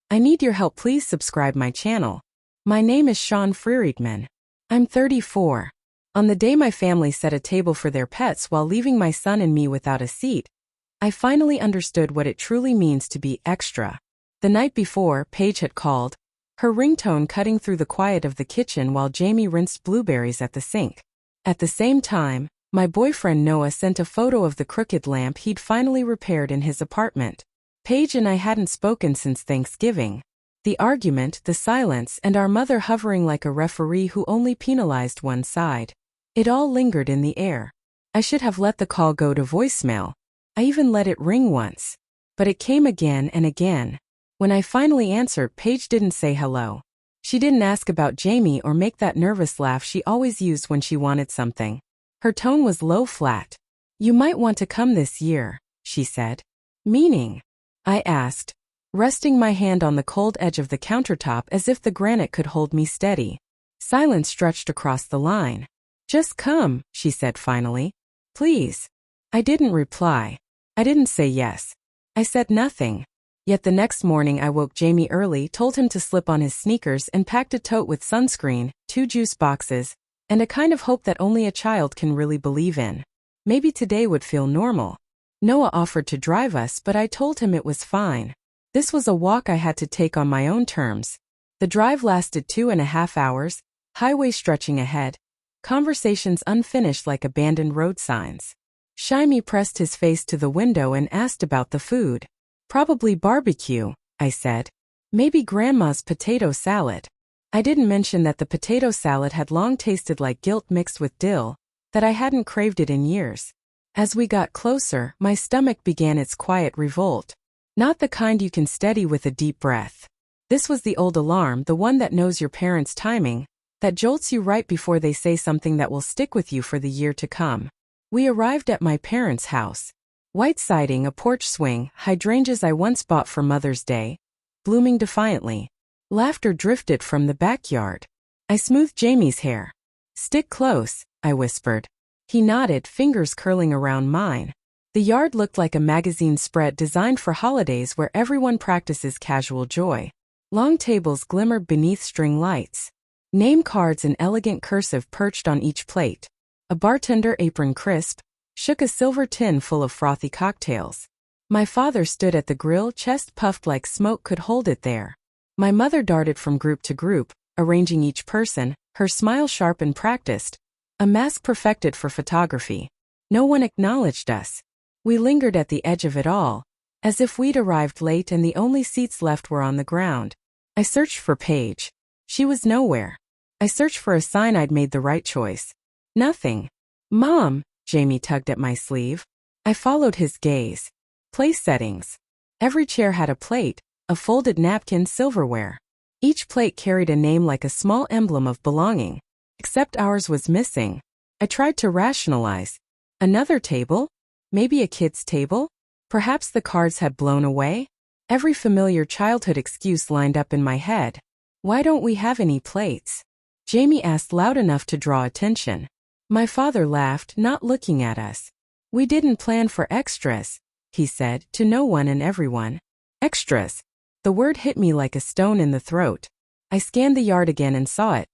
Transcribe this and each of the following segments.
I need your help. Please subscribe my channel. My name is Sean Friedman. I'm 34. On the day my family set a table for their pets while leaving my son and me without a seat, I finally understood what it truly means to be extra. The night before, Paige had called, her ringtone cutting through the quiet of the kitchen while Jamie rinsed blueberries at the sink. At the same time, my boyfriend Noah sent a photo of the crooked lamp he'd finally repaired in his apartment. Paige and I hadn't spoken since Thanksgiving. The argument, the silence, and our mother hovering like a referee who only penalized one side. It all lingered in the air. I should have let the call go to voicemail. I even let it ring once. But it came again and again. When I finally answered, Paige didn't say hello. She didn't ask about Jamie or make that nervous laugh she always used when she wanted something. Her tone was low flat. "You might want to come this year," she said. "Meaning?" I asked, resting my hand on the cold edge of the countertop as if the granite could hold me steady. Silence stretched across the line. "Just come," she said finally. "Please." I didn't reply. I didn't say yes. I said nothing. Yet the next morning I woke Jamie early, told him to slip on his sneakers and packed a tote with sunscreen, 2 juice boxes, and a kind of hope that only a child can really believe in. Maybe today would feel normal. Noah offered to drive us, but I told him it was fine. This was a walk I had to take on my own terms. The drive lasted 2.5 hours, highway stretching ahead, conversations unfinished like abandoned road signs. Shimey pressed his face to the window and asked about the food. "Probably barbecue," I said. "Maybe Grandma's potato salad." I didn't mention that the potato salad had long tasted like guilt mixed with dill, that I hadn't craved it in years. As we got closer, my stomach began its quiet revolt. Not the kind you can steady with a deep breath. This was the old alarm, the one that knows your parents' timing, that jolts you right before they say something that will stick with you for the year to come. We arrived at my parents' house. White siding, a porch swing, hydrangeas I once bought for Mother's Day, blooming defiantly. Laughter drifted from the backyard. I smoothed Jamie's hair. "Stick close," I whispered. He nodded, fingers curling around mine. The yard looked like a magazine spread designed for holidays where everyone practices casual joy. Long tables glimmered beneath string lights. Name cards in elegant cursive perched on each plate. A bartender, apron crisp, shook a silver tin full of frothy cocktails. My father stood at the grill, chest puffed like smoke could hold it there. My mother darted from group to group, arranging each person, her smile sharp and practiced, a mask perfected for photography. No one acknowledged us. We lingered at the edge of it all, as if we'd arrived late and the only seats left were on the ground. I searched for Paige. She was nowhere. I searched for a sign I'd made the right choice. Nothing. "Mom," Jamie tugged at my sleeve. I followed his gaze. Place settings. Every chair had a plate, a folded napkin, silverware. Each plate carried a name like a small emblem of belonging. Except ours was missing. I tried to rationalize. Another table? Maybe a kid's table? Perhaps the cards had blown away? Every familiar childhood excuse lined up in my head. "Why don't we have any plates?" Jamie asked loud enough to draw attention. My father laughed, not looking at us. "We didn't plan for extras," he said, to no one and everyone. Extras. The word hit me like a stone in the throat. I scanned the yard again and saw it.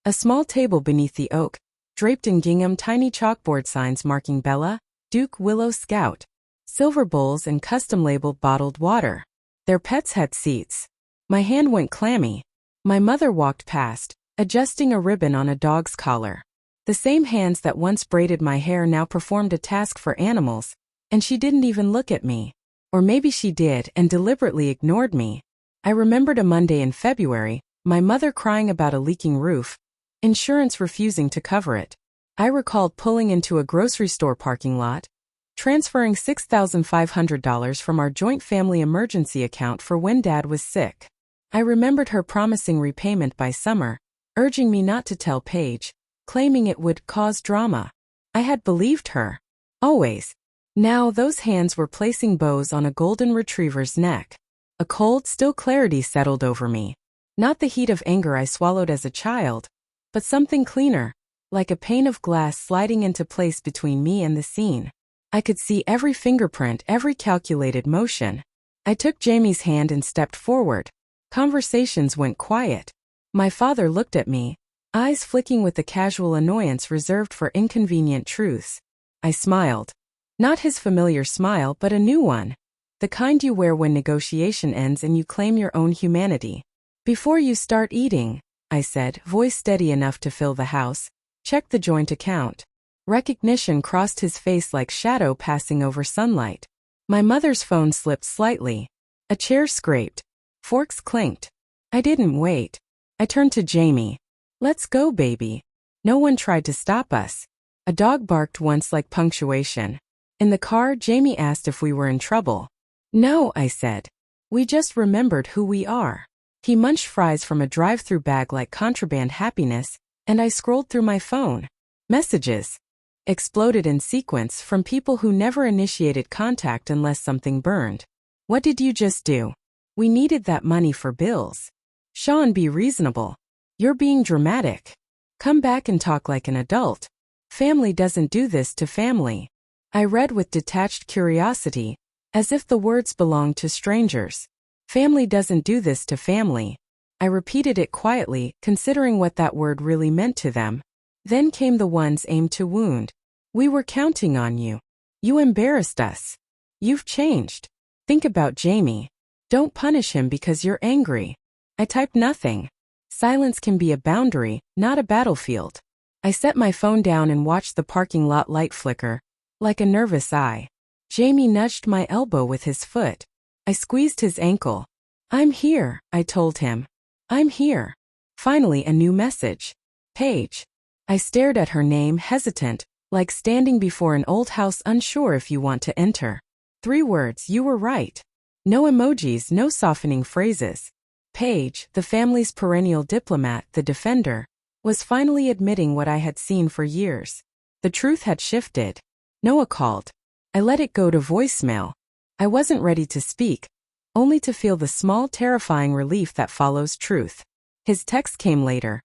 A small table beneath the oak, draped in gingham, tiny chalkboard signs marking Bella, Duke, Willow, Scout. Silver bowls and custom-labeled bottled water. Their pets had seats. My hand went clammy. My mother walked past, adjusting a ribbon on a dog's collar. The same hands that once braided my hair now performed a task for animals, and she didn't even look at me. Or maybe she did and deliberately ignored me. I remembered a Monday in February, my mother crying about a leaking roof, insurance refusing to cover it. I recalled pulling into a grocery store parking lot, transferring $6,500 from our joint family emergency account for when Dad was sick. I remembered her promising repayment by summer, urging me not to tell Paige, claiming it would cause drama. I had believed her. Always. Now those hands were placing bows on a golden retriever's neck. A cold, still clarity settled over me. Not the heat of anger I swallowed as a child, but something cleaner, like a pane of glass sliding into place between me and the scene. I could see every fingerprint, every calculated motion. I took Jamie's hand and stepped forward. Conversations went quiet. My father looked at me, eyes flicking with the casual annoyance reserved for inconvenient truths. I smiled. Not his familiar smile, but a new one. The kind you wear when negotiation ends and you claim your own humanity. Before you start eating, I said, voice steady enough to fill the house, check the joint account. Recognition crossed his face like shadow passing over sunlight. My mother's phone slipped slightly. A chair scraped. Forks clinked. I didn't wait. I turned to Jamie. Let's go, baby. No one tried to stop us. A dog barked once like punctuation. In the car, Jamie asked if we were in trouble. No, I said. We just remembered who we are. He munched fries from a drive-through bag like contraband happiness, and I scrolled through my phone. Messages exploded in sequence from people who never initiated contact unless something burned. What did you just do? We needed that money for bills. Sean, be reasonable. You're being dramatic. Come back and talk like an adult. Family doesn't do this to family. I read with detached curiosity, as if the words belonged to strangers. Family doesn't do this to family. I repeated it quietly, considering what that word really meant to them. Then came the ones aimed to wound. We were counting on you. You embarrassed us. You've changed. Think about Jamie. Don't punish him because you're angry. I typed nothing. Silence can be a boundary, not a battlefield. I set my phone down and watched the parking lot light flicker, like a nervous eye. Jamie nudged my elbow with his foot. I squeezed his ankle. I'm here, I told him. I'm here. Finally, a new message. Paige. I stared at her name, hesitant, like standing before an old house unsure if you want to enter. 3 words, you were right. No emojis, no softening phrases. Paige, the family's perennial diplomat, the defender, was finally admitting what I had seen for years. The truth had shifted. Noah called. I let it go to voicemail. I wasn't ready to speak, only to feel the small, terrifying relief that follows truth. His text came later.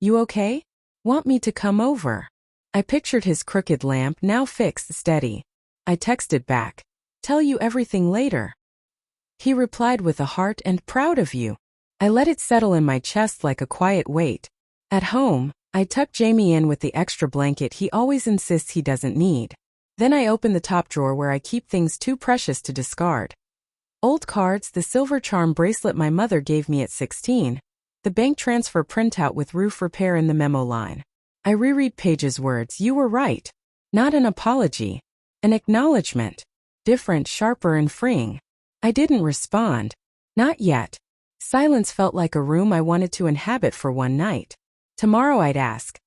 You okay? Want me to come over? I pictured his crooked lamp, now fixed steady. I texted back. Tell you everything later. He replied with a heart and proud of you. I let it settle in my chest like a quiet weight. At home, I tucked Jamie in with the extra blanket he always insists he doesn't need. Then I opened the top drawer where I keep things too precious to discard. Old cards, the silver charm bracelet my mother gave me at 16, the bank transfer printout with roof repair in the memo line. I reread Paige's words, you were right. Not an apology. An acknowledgement. Different, sharper and freeing. I didn't respond. Not yet. Silence felt like a room I wanted to inhabit for one night. Tomorrow I'd ask.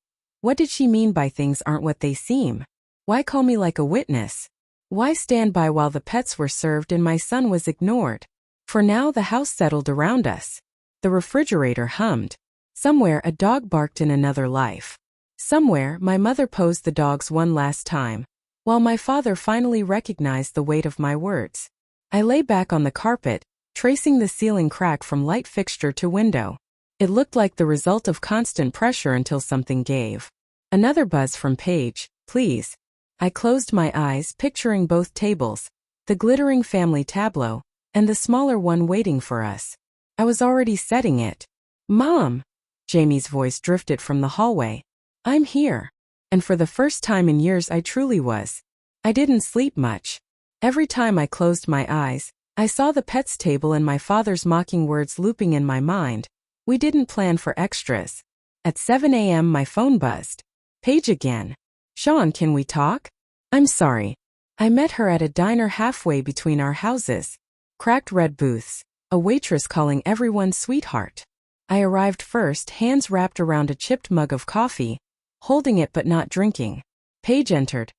What did she mean by things aren't what they seem? Why call me like a witness? Why stand by while the pets were served and my son was ignored? For now the house settled around us. The refrigerator hummed. Somewhere a dog barked in another life. Somewhere my mother posed the dogs one last time, while my father finally recognized the weight of my words. I lay back on the carpet, tracing the ceiling crack from light fixture to window. It looked like the result of constant pressure until something gave. Another buzz from Paige, please. I closed my eyes, picturing both tables, the glittering family tableau, and the smaller one waiting for us. I was already setting it. Mom! Jamie's voice drifted from the hallway. I'm here. And for the first time in years I truly was. I didn't sleep much. Every time I closed my eyes, I saw the pets table and my father's mocking words looping in my mind. We didn't plan for extras. At 7 a.m. my phone buzzed. Paige again. Sean, can we talk? I'm sorry. I met her at a diner halfway between our houses. Cracked red booths. A waitress calling everyone sweetheart. I arrived first, hands wrapped around a chipped mug of coffee, holding it but not drinking. Paige entered.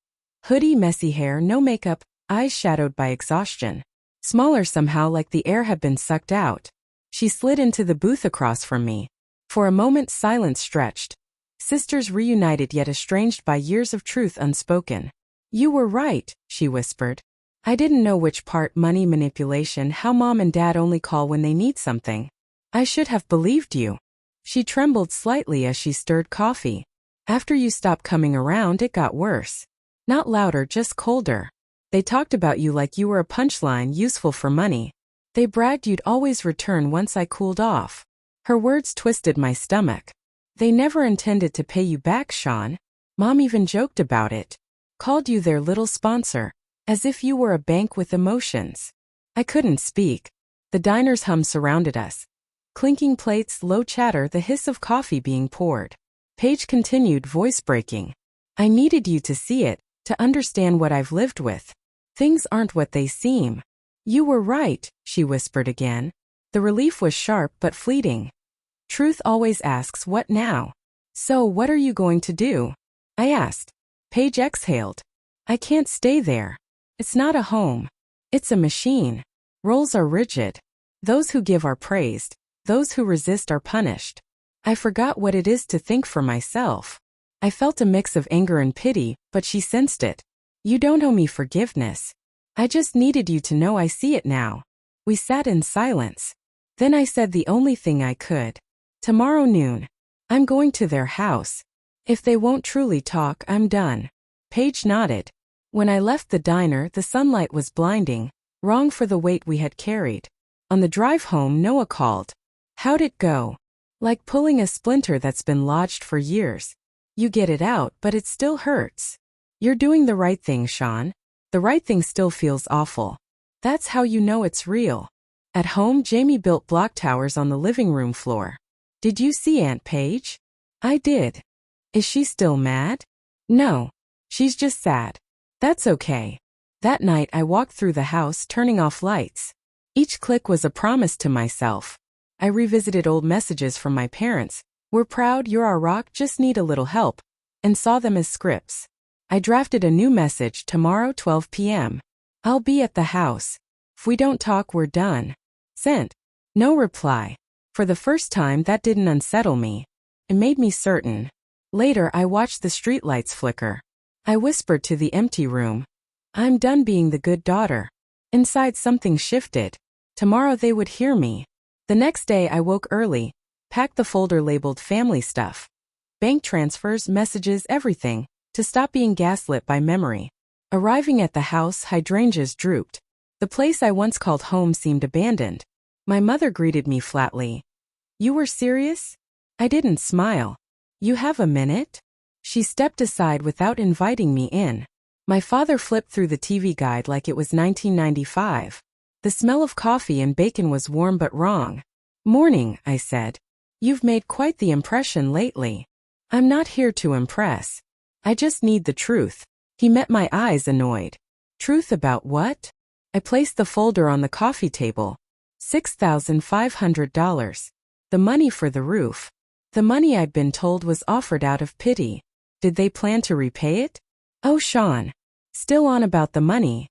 Hoodie, messy hair, no makeup, eyes shadowed by exhaustion. Smaller somehow, like the air had been sucked out. She slid into the booth across from me. For a moment silence stretched. Sisters reunited yet estranged by years of truth unspoken. You were right, she whispered. I didn't know which part, money manipulation, how mom and dad only call when they need something. I should have believed you. She trembled slightly as she stirred coffee. After you stopped coming around, it got worse. Not louder, just colder. They talked about you like you were a punchline useful for money. They bragged you'd always return once I cooled off. Her words twisted my stomach. They never intended to pay you back, Sean. Mom even joked about it. Called you their little sponsor, as if you were a bank with emotions. I couldn't speak. The diner's hum surrounded us. Clinking plates, low chatter, the hiss of coffee being poured. Paige continued, voice breaking. I needed you to see it, to understand what I've lived with. Things aren't what they seem. You were right, she whispered again. The relief was sharp but fleeting. Truth always asks, what now? So what are you going to do? I asked. Paige exhaled. I can't stay there. It's not a home. It's a machine. Roles are rigid. Those who give are praised. Those who resist are punished. I forgot what it is to think for myself. I felt a mix of anger and pity, but she sensed it. You don't owe me forgiveness. I just needed you to know I see it now. We sat in silence. Then I said the only thing I could. Tomorrow noon. I'm going to their house. If they won't truly talk, I'm done. Paige nodded. When I left the diner, the sunlight was blinding, wrong for the weight we had carried. On the drive home, Noah called. How'd it go? Like pulling a splinter that's been lodged for years. You get it out, but it still hurts. You're doing the right thing, Sean. The right thing still feels awful. That's how you know it's real. At home, Jamie built block towers on the living room floor. Did you see Aunt Paige? I did. Is she still mad? No. She's just sad. That's okay. That night I walked through the house, turning off lights. Each click was a promise to myself. I revisited old messages from my parents. We're proud, you're our rock, just need a little help. And saw them as scripts. I drafted a new message, tomorrow 12 p.m. I'll be at the house. If we don't talk, we're done. Sent. No reply. For the first time, that didn't unsettle me. It made me certain. Later, I watched the streetlights flicker. I whispered to the empty room. I'm done being the good daughter. Inside, something shifted. Tomorrow they would hear me. The next day I woke early, packed the folder labeled family stuff. Bank transfers, messages, everything, to stop being gaslit by memory. Arriving at the house, hydrangeas drooped. The place I once called home seemed abandoned. My mother greeted me flatly. You were serious? I didn't smile. You have a minute? She stepped aside without inviting me in. My father flipped through the TV guide like it was 1995. The smell of coffee and bacon was warm but wrong. Morning, I said. You've made quite the impression lately. I'm not here to impress. I just need the truth. He met my eyes, annoyed. Truth about what? I placed the folder on the coffee table. $6,500. The money for the roof. The money I'd been told was offered out of pity. Did they plan to repay it? Oh, Sean. Still on about the money.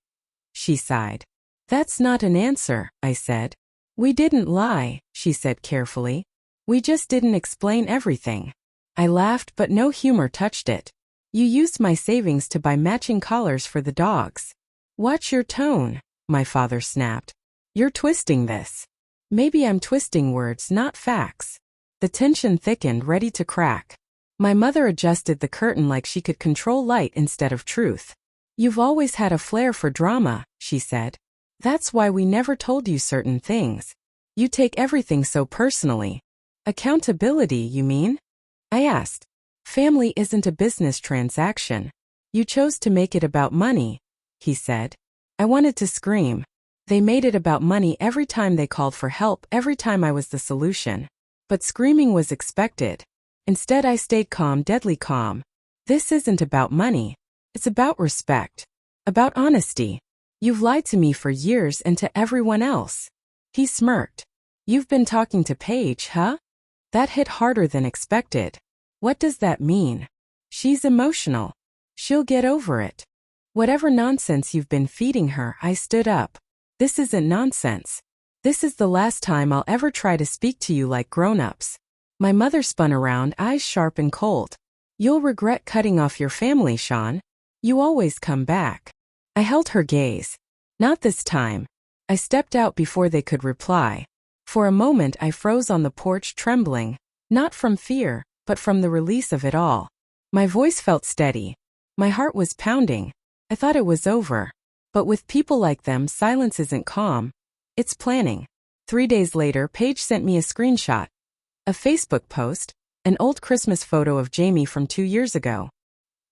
She sighed. That's not an answer, I said. We didn't lie, she said carefully. We just didn't explain everything. I laughed, but no humor touched it. You used my savings to buy matching collars for the dogs. Watch your tone, my father snapped. You're twisting this. Maybe I'm twisting words, not facts. The tension thickened, ready to crack. My mother adjusted the curtain like she could control light instead of truth. You've always had a flair for drama, she said. That's why we never told you certain things. You take everything so personally. Accountability, you mean? I asked. Family isn't a business transaction. You chose to make it about money, he said. I wanted to scream. They made it about money every time they called for help, every time I was the solution. But screaming was expected. Instead, I stayed calm, deadly calm. This isn't about money. It's about respect. About honesty. You've lied to me for years and to everyone else. He smirked. You've been talking to Paige, huh? That hit harder than expected. What does that mean? She's emotional. She'll get over it. Whatever nonsense you've been feeding her, I stood up. This isn't nonsense. This is the last time I'll ever try to speak to you like grown-ups. My mother spun around, eyes sharp and cold. You'll regret cutting off your family, Sean. You always come back. I held her gaze. Not this time. I stepped out before they could reply. For a moment I froze on the porch, trembling, not from fear, but from the release of it all. My voice felt steady. My heart was pounding. I thought it was over. But with people like them, silence isn't calm. It's planning. 3 days later, Paige sent me a screenshot. A Facebook post, an old Christmas photo of Jamie from 2 years ago.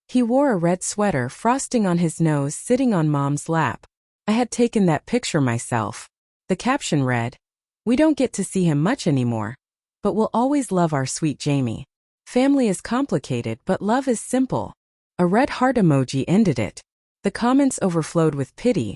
He wore a red sweater, frosting on his nose, sitting on Mom's lap. I had taken that picture myself. The caption read, "We don't get to see him much anymore, but we'll always love our sweet Jamie. Family is complicated, but love is simple." A red heart emoji ended it. The comments overflowed with pity.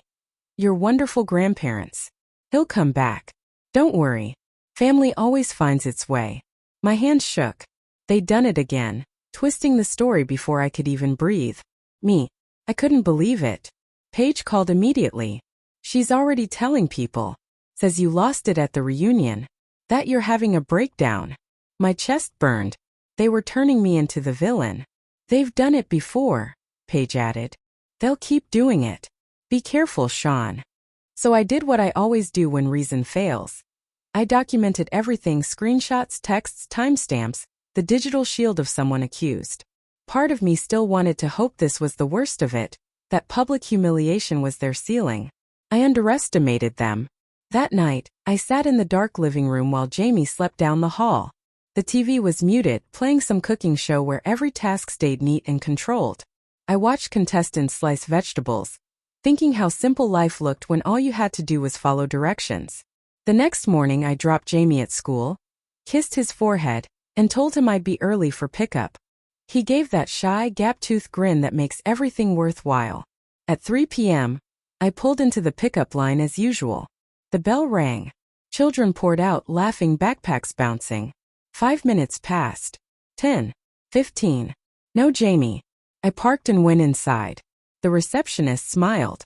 "Your wonderful grandparents. He'll come back. Don't worry. Family always finds its way." My hands shook. They'd done it again, twisting the story before I could even breathe. Me. I couldn't believe it. Paige called immediately. "She's already telling people. Says you lost it at the reunion. That you're having a breakdown." My chest burned. They were turning me into the villain. "They've done it before," Paige added. "They'll keep doing it. Be careful, Sean." So I did what I always do when reason fails. I documented everything: screenshots, texts, timestamps, the digital shield of someone accused. Part of me still wanted to hope this was the worst of it, that public humiliation was their ceiling. I underestimated them. That night, I sat in the dark living room while Jamie slept down the hall. The TV was muted, playing some cooking show where every task stayed neat and controlled. I watched contestants slice vegetables, thinking how simple life looked when all you had to do was follow directions. The next morning, I dropped Jamie at school, kissed his forehead, and told him I'd be early for pickup. He gave that shy, gap-toothed grin that makes everything worthwhile. At 3 p.m., I pulled into the pickup line as usual. The bell rang. Children poured out, laughing, backpacks bouncing. 5 minutes passed. 10. 15. No Jamie. I parked and went inside. The receptionist smiled.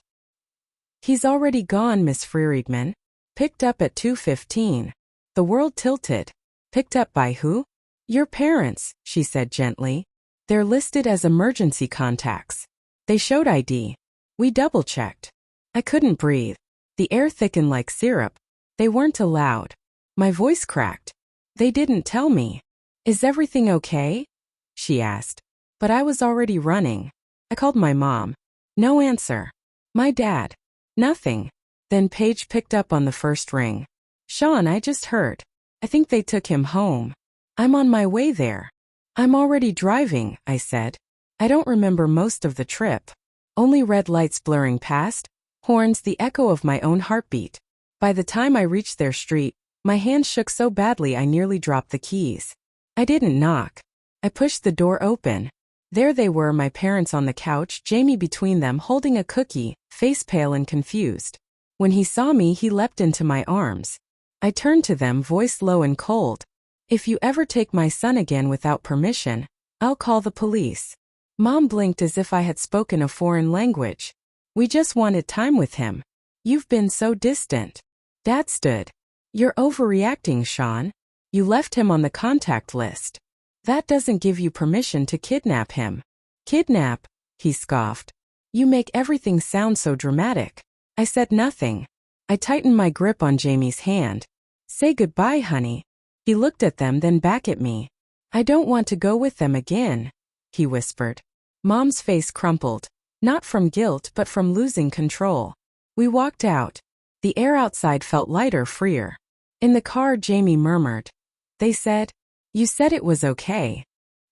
"He's already gone, Miss Friedman. Picked up at 2:15. The world tilted. "Picked up by who?" "Your parents," she said gently. "They're listed as emergency contacts. They showed ID. We double-checked." I couldn't breathe. The air thickened like syrup. "They weren't allowed." My voice cracked. "They didn't tell me." "Is everything okay?" she asked. But I was already running. I called my mom. No answer. My dad. Nothing. Then Paige picked up on the first ring. "Sean, I just heard. I think they took him home. I'm on my way there." "I'm already driving," I said. I don't remember most of the trip. Only red lights blurring past, horns, the echo of my own heartbeat. By the time I reached their street, my hands shook so badly I nearly dropped the keys. I didn't knock. I pushed the door open. There they were, my parents on the couch, Jamie between them holding a cookie, face pale and confused. When he saw me, he leapt into my arms. I turned to them, voice low and cold. "If you ever take my son again without permission, I'll call the police." Mom blinked as if I had spoken a foreign language. "We just wanted time with him. You've been so distant." Dad stood. "You're overreacting, Sean. You left him on the contact list. That doesn't give you permission to kidnap him." "Kidnap?" he scoffed. "You make everything sound so dramatic." I said nothing. I tightened my grip on Jamie's hand. "Say goodbye, honey." He looked at them, then back at me. "I don't want to go with them again," he whispered. Mom's face crumpled, not from guilt but from losing control. We walked out. The air outside felt lighter, freer. In the car, Jamie murmured, "They said, you said it was okay."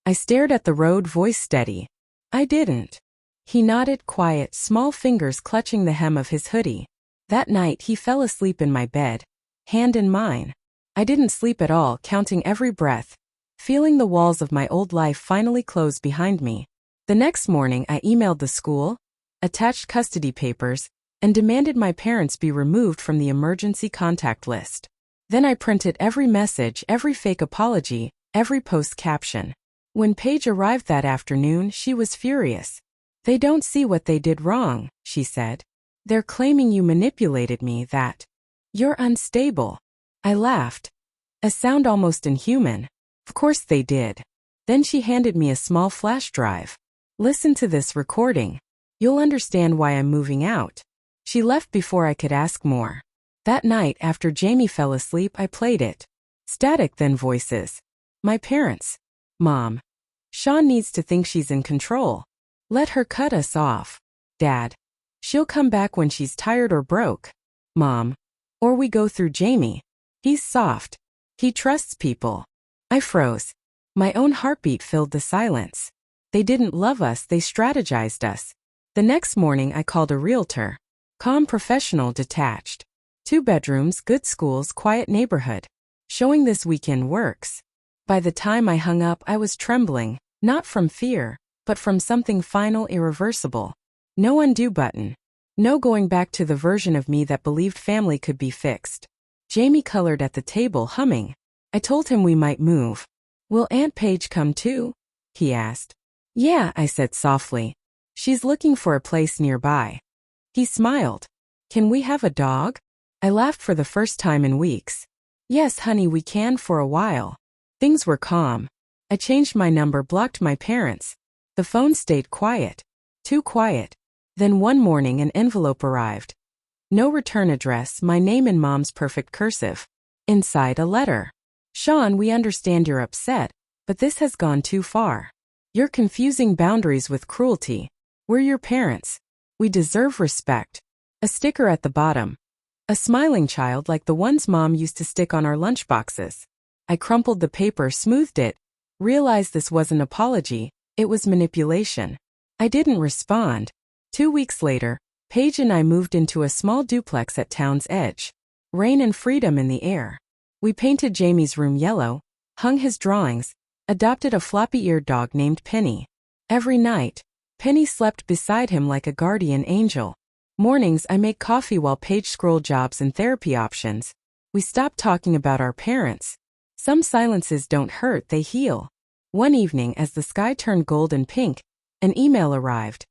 I stared at the road, voice steady. "I didn't." He nodded, quiet, small fingers clutching the hem of his hoodie. That night he fell asleep in my bed, hand in mine. I didn't sleep at all, counting every breath, feeling the walls of my old life finally close behind me. The next morning I emailed the school, attached custody papers, and demanded my parents be removed from the emergency contact list. Then I printed every message, every fake apology, every post caption. When Paige arrived that afternoon, she was furious. "They don't see what they did wrong," she said. "They're claiming you manipulated me, that you're unstable." I laughed. A sound almost inhuman. "Of course they did." Then she handed me a small flash drive. "Listen to this recording. You'll understand why I'm moving out." She left before I could ask more. That night, after Jamie fell asleep, I played it. Static, then voices. "My parents. Mom. Sean needs to think she's in control. Let her cut us off. Dad. She'll come back when she's tired or broke. Mom. Or we go through Jamie. He's soft. He trusts people. I froze. My own heartbeat filled the silence. They didn't love us, they strategized us. The next morning I called a realtor. Calm, professional, detached. 2 bedrooms, good schools, quiet neighborhood. Showing this weekend works. By the time I hung up, I was trembling, not from fear, but from something final, irreversible. No undo button. No going back to the version of me that believed family could be fixed. Jamie colored at the table, humming. I told him we might move. Will Aunt Paige come too? He asked. Yeah, I said softly. She's looking for a place nearby. He smiled. Can we have a dog? I laughed for the first time in weeks. Yes, honey, we can for a while. Things were calm. I changed my number, blocked my parents. The phone stayed quiet. Too quiet. Then one morning an envelope arrived. No return address, my name in Mom's perfect cursive. Inside, a letter. Sean, we understand you're upset, but this has gone too far. You're confusing boundaries with cruelty. We're your parents. We deserve respect. A sticker at the bottom. A smiling child like the ones Mom used to stick on our lunchboxes. I crumpled the paper, smoothed it, realized this wasn't apology, it was manipulation. I didn't respond. 2 weeks later, Paige and I moved into a small duplex at town's edge. Rain and freedom in the air. We painted Jamie's room yellow, hung his drawings, adopted a floppy-eared dog named Penny. Every night, Penny slept beside him like a guardian angel. Mornings I make coffee while Paige scrolled jobs and therapy options. We stopped talking about our parents. Some silences don't hurt, they heal. One evening as the sky turned gold and pink, an email arrived.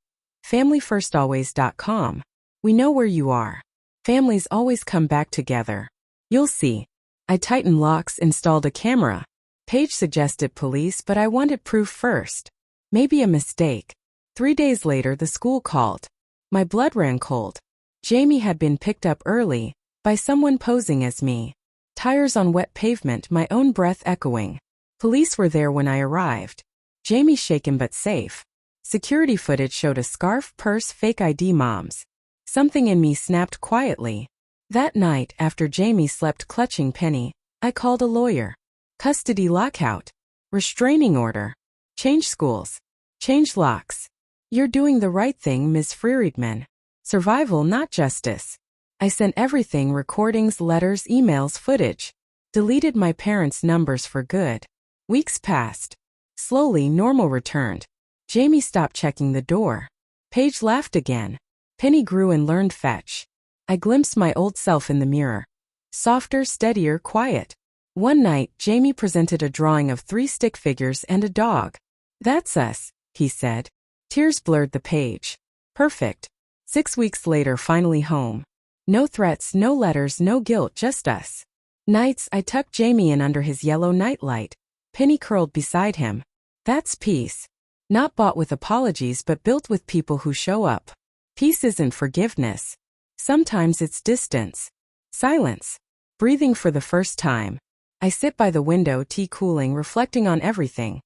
FamilyFirstAlways.com. We know where you are. Families always come back together. You'll see. I tightened locks, installed a camera. Paige suggested police, but I wanted proof first. Maybe a mistake. 3 days later the school called. My blood ran cold. Jamie had been picked up early, by someone posing as me. Tires on wet pavement, my own breath echoing. Police were there when I arrived. Jamie shaken but safe. Security footage showed a scarf, purse, fake ID. Mom's. Something in me snapped quietly. That night, after Jamie slept clutching Penny, I called a lawyer. Custody lockout. Restraining order. Change schools. Change locks. You're doing the right thing, Ms. Friedman. Survival, not justice. I sent everything, recordings, letters, emails, footage. Deleted my parents' numbers for good. Weeks passed. Slowly, normal returned. Jamie stopped checking the door. Paige laughed again. Penny grew and learned fetch. I glimpsed my old self in the mirror. Softer, steadier, quiet. One night, Jamie presented a drawing of 3 stick figures and a dog. That's us, he said. Tears blurred the page. Perfect. 6 weeks later, finally home. No threats, no letters, no guilt, just us. Nights, I tucked Jamie in under his yellow nightlight. Penny curled beside him. That's peace. Not bought with apologies but built with people who show up. Peace isn't forgiveness. Sometimes it's distance. Silence. Breathing for the first time. I sit by the window, tea cooling, reflecting on everything.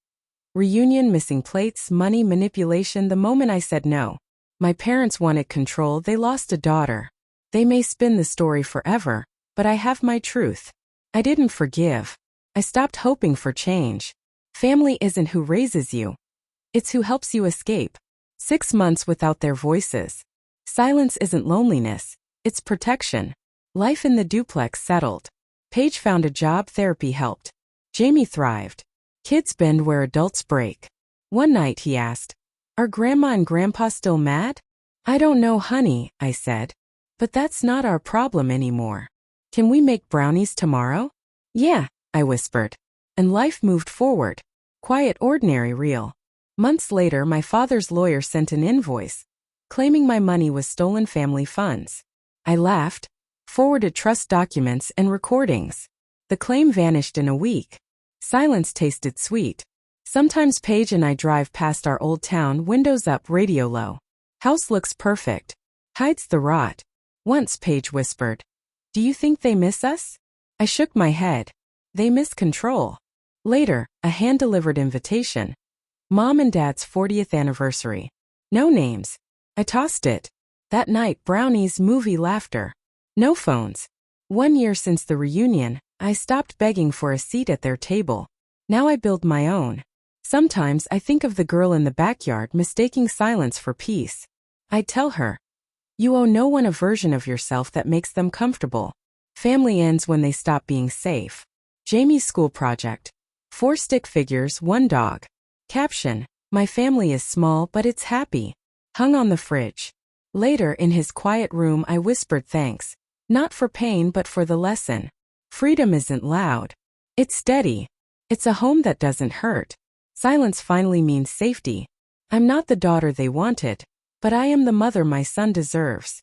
Reunion, missing plates, money, manipulation, the moment I said no. My parents wanted control, they lost a daughter. They may spin the story forever, but I have my truth. I didn't forgive. I stopped hoping for change. Family isn't who raises you. It's who helps you escape. 6 months without their voices. Silence isn't loneliness, it's protection. Life in the duplex settled. Paige found a job, therapy helped. Jamie thrived. Kids bend where adults break. One night he asked, "Are Grandma and Grandpa still mad?" "I don't know, honey," I said. "But that's not our problem anymore. Can we make brownies tomorrow?" "Yeah," I whispered. And life moved forward. Quiet, ordinary, real. Months later, my father's lawyer sent an invoice, claiming my money was stolen family funds. I laughed, forwarded trust documents and recordings. The claim vanished in a week. Silence tasted sweet. Sometimes Paige and I drive past our old town, windows up, radio low. House looks perfect. Hides the rot. Once Paige whispered, "Do you think they miss us?" I shook my head. They miss control. Later, a hand-delivered invitation. Mom and Dad's 40th anniversary. No names. I tossed it. That night, brownies, movie, laughter. No phones. 1 year since the reunion, I stopped begging for a seat at their table. Now I build my own. Sometimes I think of the girl in the backyard mistaking silence for peace. I tell her, "You owe no one a version of yourself that makes them comfortable." Family ends when they stop being safe. Jamie's school project. 4 stick figures, 1 dog. Caption: My family is small but it's happy. Hung on the fridge. Later, in his quiet room, I whispered thanks. Not for pain but for the lesson. Freedom isn't loud. It's steady. It's a home that doesn't hurt. Silence finally means safety. I'm not the daughter they wanted, but I am the mother my son deserves.